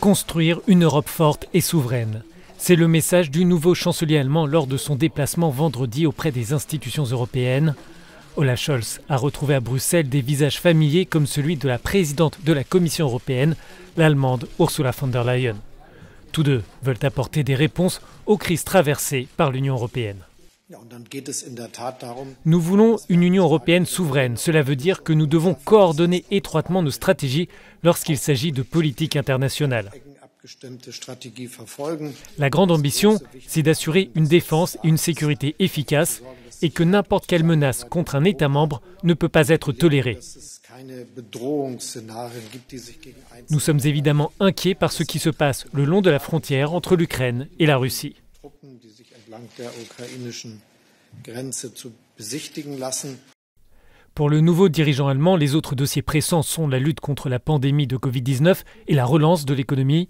Construire une Europe forte et souveraine. C'est le message du nouveau chancelier allemand lors de son déplacement vendredi auprès des institutions européennes. Olaf Scholz a retrouvé à Bruxelles des visages familiers comme celui de la présidente de la Commission européenne, l'Allemande Ursula von der Leyen. Tous deux veulent apporter des réponses aux crises traversées par l'Union européenne. Nous voulons une Union européenne souveraine. Cela veut dire que nous devons coordonner étroitement nos stratégies lorsqu'il s'agit de politique internationale. La grande ambition, c'est d'assurer une défense et une sécurité efficaces et que n'importe quelle menace contre un État membre ne peut pas être tolérée. Nous sommes évidemment inquiets par ce qui se passe le long de la frontière entre l'Ukraine et la Russie. Pour le nouveau dirigeant allemand, les autres dossiers pressants sont la lutte contre la pandémie de Covid-19 et la relance de l'économie.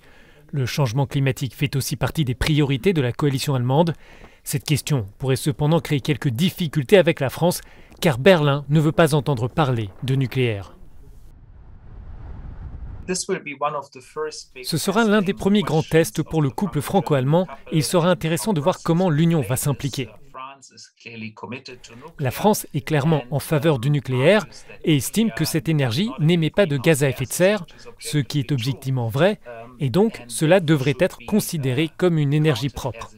Le changement climatique fait aussi partie des priorités de la coalition allemande. Cette question pourrait cependant créer quelques difficultés avec la France, car Berlin ne veut pas entendre parler de nucléaire. Ce sera l'un des premiers grands tests pour le couple franco-allemand et il sera intéressant de voir comment l'Union va s'impliquer. La France est clairement en faveur du nucléaire et estime que cette énergie n'émet pas de gaz à effet de serre, ce qui est objectivement vrai, et donc cela devrait être considéré comme une énergie propre.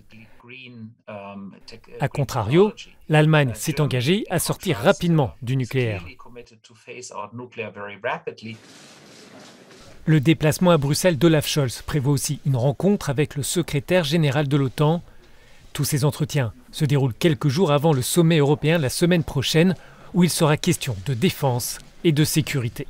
A contrario, l'Allemagne s'est engagée à sortir rapidement du nucléaire. Le déplacement à Bruxelles d'Olaf Scholz prévoit aussi une rencontre avec le secrétaire général de l'OTAN. Tous ces entretiens se déroulent quelques jours avant le sommet européen la semaine prochaine, où il sera question de défense et de sécurité.